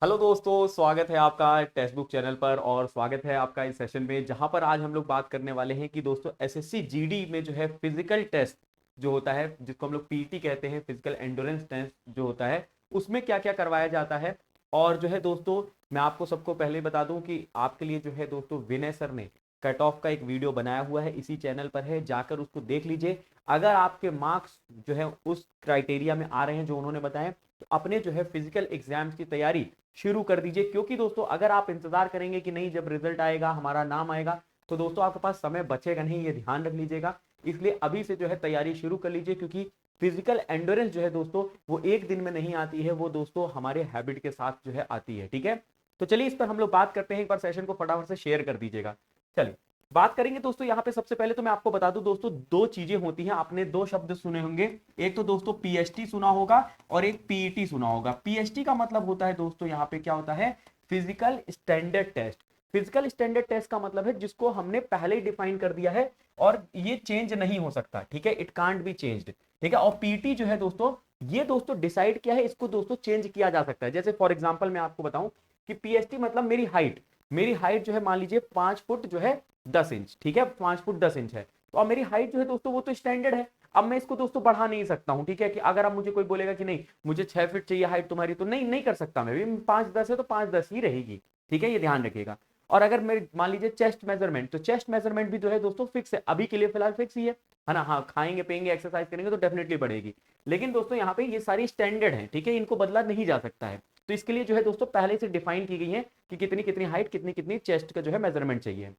Hello दोस्तों, स्वागत है आपका टेक्स्ट बुक चैनल पर और स्वागत है आपका इस सेशन में जहां पर आज हम लोग बात करने वाले हैं कि दोस्तों एसएससी जीडी में जो है फिजिकल टेस्ट जो होता है जिसको हम लोग पीटी कहते हैं, फिजिकल एंड्योरेंस टेस्ट जो होता है उसमें क्या क्या करवाया जाता है। और जो है दोस्तों मैं आपको सबको पहले बता दूं कि आपके लिए जो है दोस्तों विनय सर ने कट ऑफ का एक वीडियो बनाया हुआ है, इसी चैनल पर है, जाकर उसको देख लीजिए। अगर आपके मार्क्स जो है उस क्राइटेरिया में आ रहे हैं जो उन्होंने बताए तो अपने जो है फिजिकल एग्जाम्स की तैयारी शुरू कर दीजिए। क्योंकि दोस्तों अगर आप इंतजार करेंगे कि नहीं जब रिजल्ट आएगा हमारा नाम आएगा तो दोस्तों आपके पास समय बचेगा नहीं, ये ध्यान रख लीजिएगा। इसलिए अभी से जो है तैयारी शुरू कर लीजिए, क्योंकि फिजिकल एंडोरेंस जो है दोस्तों वो एक दिन में नहीं आती है, वो दोस्तों हमारे हैबिट के साथ जो है आती है। ठीक है, तो चलिए इस पर हम लोग बात करते हैं। एक बार सेशन को फटाफट से शेयर कर दीजिएगा। चलिए बात करेंगे दोस्तों। यहाँ पे सबसे पहले तो मैं आपको बता दूं दोस्तों, दो चीजें होती हैं। आपने दो शब्द सुने होंगे, एक तो दोस्तों पीएचटी सुना होगा और एक पीईटी सुना होगा। पीएचटी का मतलब होता है दोस्तों यहाँ पे क्या होता है, physical standard test. Physical standard test का मतलब है जिसको हमने पहले ही डिफाइन कर दिया है और ये चेंज नहीं हो सकता। ठीक है, इट कांट बी चेंज्ड। ठीक है, और पीटी जो है दोस्तों ये दोस्तों डिसाइड किया है, इसको दोस्तों चेंज किया जा सकता है। जैसे फॉर एग्जांपल मैं आपको बताऊं कि पीएचटी मतलब मेरी हाइट जो है मान लीजिए 5 फुट जो है 10 इंच। ठीक है, 5 फुट 10 इंच है तो अब मेरी हाइट जो है दोस्तों वो तो स्टैंडर्ड है। अब मैं इसको दोस्तों बढ़ा नहीं सकता हूं। ठीक है, कि अगर अब मुझे कोई बोलेगा कि नहीं मुझे 6 फीट चाहिए हाइट तुम्हारी, तो नहीं नहीं कर सकता मैं भी। 5-10 है तो 5-10 ही रहेगी। ठीक है, ये ध्यान रखिएगा। और अगर मेरे मान लीजिए चेस्ट मेजरमेंट, तो चेस्ट मेजरमेंट भी जो है दोस्तों फिक्स है, अभी के लिए फिलहाल फिक्स ही है ना। हाँ, खाएंगे पिएंगे एक्सरसाइज करेंगे तो डेफिनेटली बढ़ेगी, लेकिन दोस्तों यहाँ पे ये सारी स्टैंडर्ड है। ठीक है, इनको बदला नहीं जा सकता है। तो इसके लिए जो है दोस्तों पहले से डिफाइन की गई है कि कितनी कितनी हाइट कितनी कितनी चेस्ट का जो है मेजरमेंट चाहिए।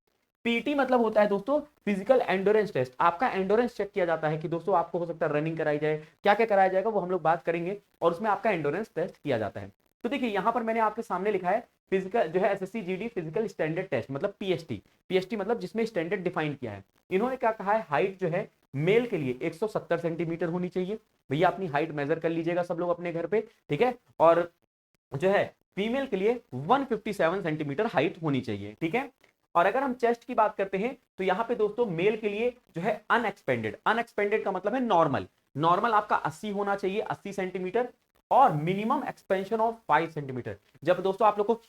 पीटी मतलब होता है दोस्तों फिजिकल एंडोरेंस टेस्ट। आपका एंडोरेंस चेक किया जाता है कि दोस्तों आपको हो सकता है रनिंग कराई जाए, क्या क्या कराया जाएगा वो हम लोग बात करेंगे, और उसमें आपका एंडोरेंस टेस्ट किया जाता है। तो देखिए यहाँ पर मैंने आपके सामने लिखा है फिजिकल जो है SSC GD physical standard test मतलब पीएसटी। पीएसटी मतलब जिसमें स्टैंडर्ड डिफाइन किया है। इन्होंने क्या कहा है, हाइट जो है मेल के लिए 170 सेंटीमीटर होनी चाहिए। भैया अपनी हाइट मेजर कर लीजिएगा सब लोग अपने घर पे। ठीक है, और जो है फीमेल के लिए 157 सेंटीमीटर हाइट होनी चाहिए। ठीक है, और अगर हम चेस्ट की बात करते हैं तो यहां पे दोस्तों मेल के लिए जो है अनएक्सपेंडेड, अनएक्सपेंडेड का मतलब है नॉर्मल। नॉर्मल आपका 80 होना चाहिए, 80 सेंटीमीटर, और मिनिमम एक्सपेंशन ऑफ 5 सेंटीमीटर। जब दोस्तों आप लोग को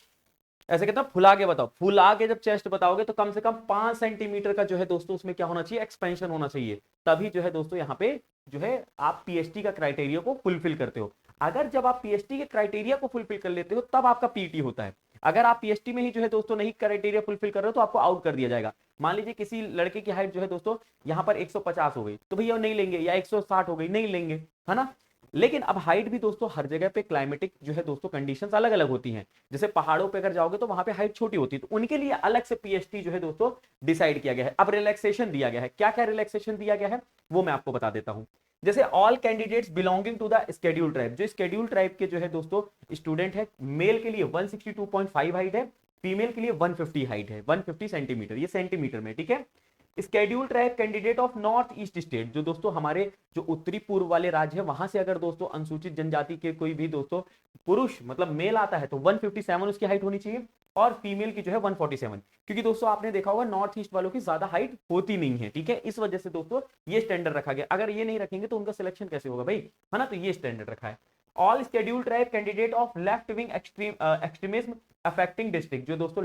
ऐसे कहते हैं फुला के बताओ, फुला के जब चेस्ट बताओगे तो कम से कम 5 सेंटीमीटर का जो है दोस्तों उसमें क्या होना चाहिए, एक्सपेंशन होना चाहिए। तभी जो है दोस्तों यहाँ पे जो है आप पीएचडी का क्राइटेरिया को फुलफिल करते हो। अगर जब आप पीएचडी के क्राइटेरिया को फुलफिल कर लेते हो तब आपका पीटी होता है। अगर आप पीएचडी में ही जो है दोस्तों नहीं क्राइटेरिया फुलफिल कर रहे हो तो आपको आउट कर दिया जाएगा। मान लीजिए किसी लड़के की हाइट जो है दोस्तों यहाँ पर 150 हो गई तो भैया नहीं लेंगे, या 160 हो गई नहीं लेंगे, है ना। लेकिन अब हाइट भी दोस्तों हर जगह पे क्लाइमेटिक जो है दोस्तों कंडीशंस अलग अलग होती हैं। जैसे पहाड़ों पे अगर जाओगे तो वहां पे हाइट छोटी होती है, तो उनके लिए अलग से पीएचडी जो है दोस्तों डिसाइड किया गया है। अब रिलैक्सेशन दिया गया है, क्या क्या रिलैक्सेशन दिया गया है वो मैं आपको बता देता हूं। जैसे all candidates belonging to the schedule tribe, जो स्केड्यूल ट्राइब के जो है दोस्तों स्टूडेंट है, मेल के लिए 162.5 हाइट है, फीमेल के लिए 150 हाइट है, 150 सेंटीमीटर, ये सेंटीमीटर में। ठीक है, schedule tribe candidate of north east state, जो दोस्तों हमारे जो उत्तरी पूर्व वाले राज्य है वहां से अगर दोस्तों अनुसूचित जनजाति के कोई भी दोस्तों पुरुष मतलब मेल आता है तो 157 उसकी हाइट होनी चाहिए, और फीमेल की जो है 147। क्योंकि दोस्तों आपने देखा होगा नॉर्थ ईस्ट वालों की ज्यादा हाइट होती नहीं है। ठीक है, इस वजह से दोस्तों ये स्टैंडर्ड रखा गया। अगर ये नहीं रखेंगे तो उनका सिलेक्शन कैसे होगा भाई, है ना। तो ये स्टैंडर्ड रखा है। All schedule tribe candidate of left wing extremism affecting district, जो दोस्तों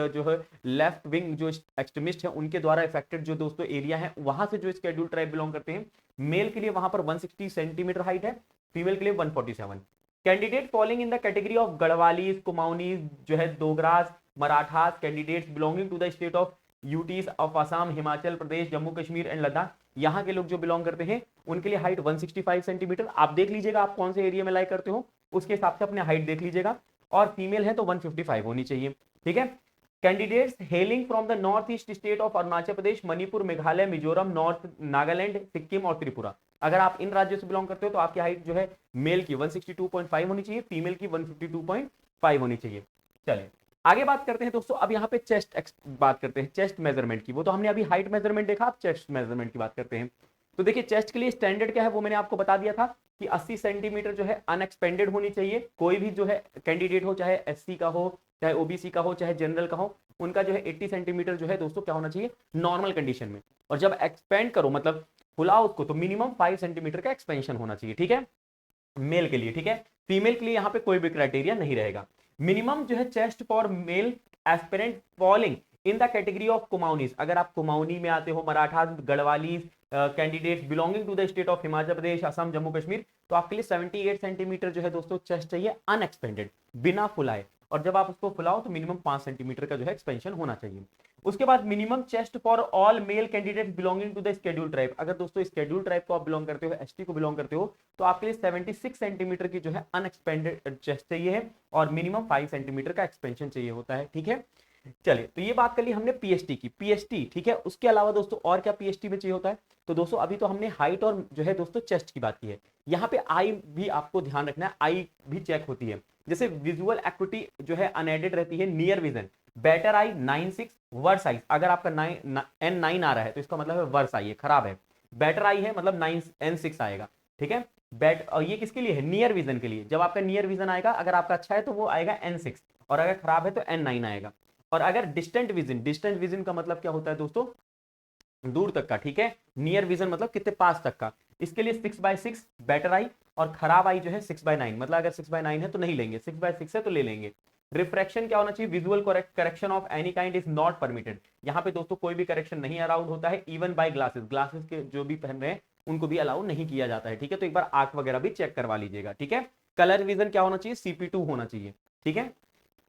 जो है लेफ्ट विंग जो एक्सट्रीमिस्ट है उनके द्वारा इफेक्टेड जो दोस्तों एरिया है वहां से जो शेड्यूल ट्राइब बिलोंग करते हैं, मेल के लिए वहां पर 160 सेंटीमीटर हाइट है, फीमेल के लिए 147। Candidate following in the category of Garhwalis, Kumaonis, जो है Dogras, Marathas, candidates belonging to the state of UTs of Assam, Himachal Pradesh, Jammu Kashmir and Ladakh, यहाँ के लोग जो बिलोंग करते हैं उनके लिए हाइट 165 सेंटीमीटर। आप देख लीजिएगा आप कौन से एरिया में लाइक करते हो, उसके हिसाब से अपने हाइट देख लीजिएगा। और फीमेल है तो 155 होनी चाहिए। ठीक है, candidates hailing from the north east state of Arunachal Pradesh, Manipur, Meghalaya, Mizoram, north Nagaland, Sikkim और त्रिपुरा, अगर आप इन राज्यों से बिलोंग करते हो तो आपकी हाइट जो है मेल की 162.5 होनी चाहिए, फीमेल की 152.5 होनी चाहिए। चलिए आगे बात करते हैं दोस्तों। अब यहाँ पे बात करते हैं चेस्ट मेजरमेंट की। वो तो हमने अभी हाइट मेजरमेंट देखा, अब चेस्ट मेजरमेंट की बात करते हैं। तो देखिए चेस्ट के लिए स्टैंडर्ड क्या है वो मैंने आपको बता दिया था कि 80 सेंटीमीटर जो है अनएक्सपेंडेड होनी चाहिए। कोई भी जो है कैंडिडेट हो, चाहे एससी का हो, चाहे ओबीसी का हो, चाहे जनरल का हो, उनका जो है 80 सेंटीमीटर जो है दोस्तों क्या होना चाहिए, नॉर्मल कंडीशन में। और जब एक्सपेंड करो मतलब फुलाओ उसको तो मिनिमम 5 सेंटीमीटर का एक्सपेंशन होना चाहिए। ठीक है, मेल के लिए। ठीक है, फीमेल के लिए यहाँ पे कोई भी क्राइटेरिया नहीं रहेगा। मिनिमम जो है chest for male aspirant falling in the category of Kumaonis, अगर आप कुमाऊनी में आते हो, Maratha, Garhwali candidates belonging to the state of Himachal Pradesh, Assam, Jammu Kashmir, तो आपके लिए 78 सेंटीमीटर जो है दोस्तों चेस्ट चाहिए अनएक्सपेंडेड, बिना फुलाए। और जब आप उसको फुलाओ तो मिनिमम 5 सेंटीमीटर का जो है एक्सपेंशन होना चाहिए। उसके बाद minimum chest for all male candidate belonging to the schedule tribe, अगर दोस्तों शेड्यूल ट्राइब को आप बिलोंग करते हो, एसटी को बिलोंग करते हो, तो आपके लिए 76 सेंटीमीटर की जो है अनएक्सपेंडेड चेस्ट चाहिए है और मिनिमम 5 सेंटीमीटर का एक्सपेंशन चाहिए होता है। ठीक है, चलिए, तो ये बात कर ली हमने पीएचटी की, पीएचटी ठीक है। उसके अलावा दोस्तों और क्या पीएचटी में चाहिए होता है, तो दोस्तों अभी तो हमने हाइट और जो है दोस्तों चेस्ट की बात की है, यहाँ पे आई भी आपको ध्यान रखना है, आई भी चेक होती है। जैसे विजुअल एक्टिविटी जो है अनएडेड रहती है, near vision, better eye 9/6, worse eye, अगर आपका N9 आ रहा है तो इसका मतलब है वर्स आई है, खराब है। बेटर आई है मतलब 9N6 आएगा। ठीक है, और ये किसके लिए है, नियर विजन के लिए। जब आपका नियर विजन आएगा, अगर आपका अच्छा है तो वो आएगा N6, और अगर खराब है तो N9 आएगा। और अगर डिस्टेंट विजन, डिस्टेंट विजन का मतलब क्या होता है दोस्तों, दूर तक का। ठीक है, नियर विजन मतलब कितने पास तक का, इसके लिए 6/6 बेटर आई, और खराब आई जो है 6/9, मतलब अगर 6/9 है तो नहीं लेंगे, 6/6 है तो ले लेंगे। रिफ्रैक्शन क्या होना चाहिए, visual correction of any kind is not permitted, यहाँ पे दोस्तों कोई भी करेक्शन नहीं अलाउड होता है, इवन बाय ग्लासेस, ग्लासेस के जो भी पहन रहे हैं उनको भी अलाउ नहीं किया जाता है। ठीक है, तो एक बार आंख वगैरह भी चेक करवा लीजिएगा। ठीक है, कलर विजन क्या होना चाहिए, CP2 होना चाहिए। ठीक है,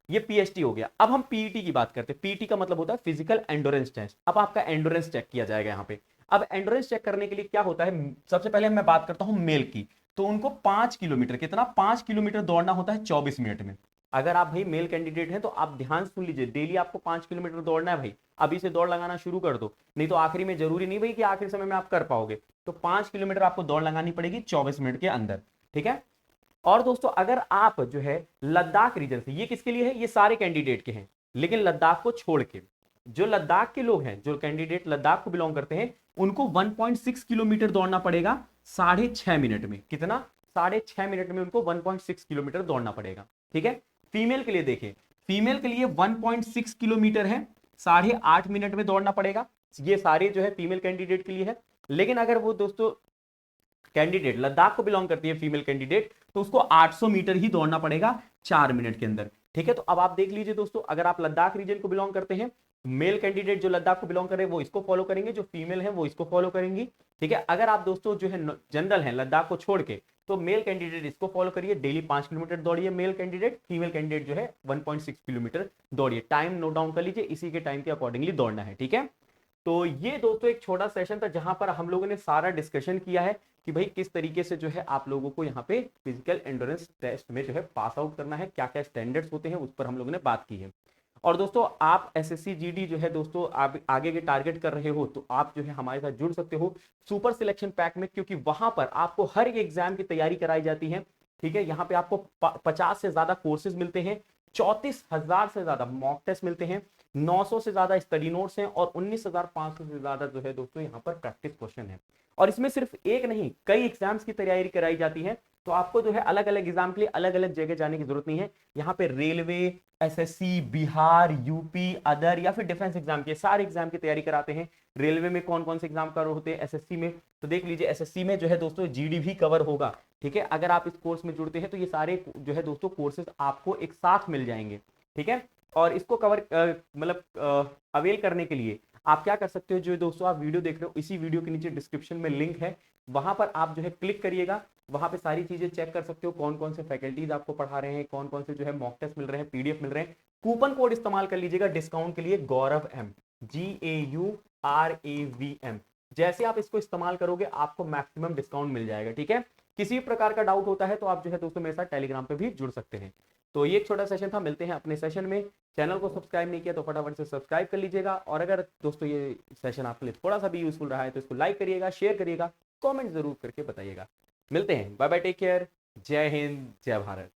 ये पीएचटी हो गया। अब हम पीईटी की बात करते हैं। पीईटी का मतलब होता है फिजिकल एंडोरेंस टेस्ट। अब आपका एंडोरेंस चेक किया जाएगा यहाँ पे। अब एंडोरेंस चेक करने के लिए क्या होता है, सबसे पहले मैं बात करता हूं मेल की, तो उनको 5 किलोमीटर, कितना, 5 किलोमीटर दौड़ना होता है 24 मिनट में। अगर आप भाई मेल कैंडिडेट हैं तो आप ध्यान सुन लीजिए, डेली आपको 5 किलोमीटर दौड़ना है भाई, अभी से दौड़ लगाना शुरू कर दो, नहीं तो आखिरी में जरूरी नहीं भाई कि आखिरी समय में आप कर पाओगे। तो 5 किलोमीटर आपको दौड़ लगानी पड़ेगी 24 मिनट के अंदर। ठीक है, और दोस्तों अगर आप जो है लद्दाख रीजन से, ये किसके लिए है, ये सारे कैंडिडेट के हैं, लेकिन लद्दाख को छोड़ के जो लद्दाख के लोग हैं, जो कैंडिडेट लद्दाख को बिलोंग करते हैं, उनको 1.6 किलोमीटर दौड़ना पड़ेगा 6.5 मिनट में। कितना, 6.5 मिनट में उनको 1.6 किलोमीटर दौड़ना पड़ेगा। ठीक है, फीमेल के लिए देखें, फीमेल के लिए 1.6 किलोमीटर है, 8.5 मिनट में दौड़ना पड़ेगा। ये सारे जो है फीमेल कैंडिडेट के लिए है। लेकिन अगर वो दोस्तों कैंडिडेट लद्दाख को बिलोंग करती है फीमेल कैंडिडेट, तो उसको 800 मीटर ही दौड़ना पड़ेगा 4 मिनट के अंदर। ठीक है, तो अब आप देख लीजिए दोस्तों, अगर आप लद्दाख रीजन को बिलोंग करते हैं, मेल कैंडिडेट जो लद्दाख को बिलोंग कर रहे हैं वो इसको फॉलो करेंगे, जो फीमेल है वो इसको फॉलो करेंगी। ठीक है, अगर आप दोस्तों जो है जनरल है लद्दाख को छोड़ के, तो मेल कैंडिडेट इसको फॉलो करिए, डेली 5 किलोमीटर दौड़िए मेल कैंडिडेट, फीमेल कैंडिडेट जो है 1.6 किलोमीटर दौड़िए। टाइम नोट डाउन कर लीजिए, इसी के टाइम के अकॉर्डिंगली दौड़ना है। ठीक है, तो ये दोस्तों एक छोटा सेशन था जहां पर हम लोगों ने सारा डिस्कशन किया है कि भाई किस तरीके से जो है आप लोगों को यहाँ पे फिजिकल एंड्योरेंस टेस्ट में जो है पास आउट करना है, क्या क्या स्टैंडर्ड्स होते हैं उस पर हम लोगों ने बात की है। और दोस्तों आप एसएससी जीडी जो है दोस्तों आप आगे के टारगेट कर रहे हो, तो आप जो है हमारे साथ जुड़ सकते हो सुपर सिलेक्शन पैक में, क्योंकि वहां पर आपको हर एक एग्जाम की तैयारी कराई जाती है। ठीक है, यहाँ पे आपको 50 से ज्यादा कोर्सेज मिलते हैं, 34,000 से ज्यादा मॉक टेस्ट मिलते हैं, 900 से ज्यादा स्टडी नोट्स हैं, और 19,500 से ज्यादा जो है दोस्तों यहाँ पर प्रैक्टिस क्वेश्चन है। और इसमें सिर्फ एक नहीं, कई एग्जाम्स की तैयारी कराई जाती है, तो आपको जो है अलग अलग एग्जाम के लिए अलग अलग जगह जाने की जरूरत नहीं है। यहाँ पे railway, SSC, Bihar, UP, other या फिर डिफेंस एग्जाम के सारे एग्जाम की तैयारी कराते हैं। रेलवे में कौन कौन से एग्जाम कवर होते हैं, एसएससी में तो देख लीजिए, एसएससी में जो है दोस्तों जीडी भी कवर होगा। ठीक है, अगर आप इस कोर्स में जुड़ते हैं तो ये सारे जो है दोस्तों कोर्सेज आपको एक साथ मिल जाएंगे। ठीक है, और इसको कवर मतलब अवेल करने के लिए आप क्या कर सकते हो, जो दोस्तों आप वीडियो देख रहे हो, इसी वीडियो के नीचे डिस्क्रिप्शन में लिंक है, वहां पर आप जो है क्लिक करिएगा, वहां पे सारी चीजें चेक कर सकते हो, कौन कौन से फैकल्टीज आपको पढ़ा रहे हैं, कौन कौन से जो है मॉक टेस्ट मिल रहे हैं, पीडीएफ मिल रहे हैं। कूपन कोड इस्तेमाल कर लीजिएगा डिस्काउंट के लिए, गौरव एम, GAURAVM। जैसे आप इसको इस्तेमाल करोगे आपको मैक्सिमम डिस्काउंट मिल जाएगा। ठीक है, किसी भी प्रकार का डाउट होता है तो आप जो है दोस्तों मेरे साथ टेलीग्राम पे भी जुड़ सकते हैं। तो ये एक छोटा सेशन था, मिलते हैं अपने सेशन में। चैनल को सब्सक्राइब नहीं किया तो फटाफट से सब्सक्राइब कर लीजिएगा, और अगर दोस्तों ये सेशन आपके लिए थोड़ा सा भी यूजफुल रहा है तो इसको लाइक करिएगा, शेयर करिएगा, कमेंट जरूर करके बताइएगा। मिलते हैं, बाय बाय, टेक केयर, जय हिंद, जय भारत।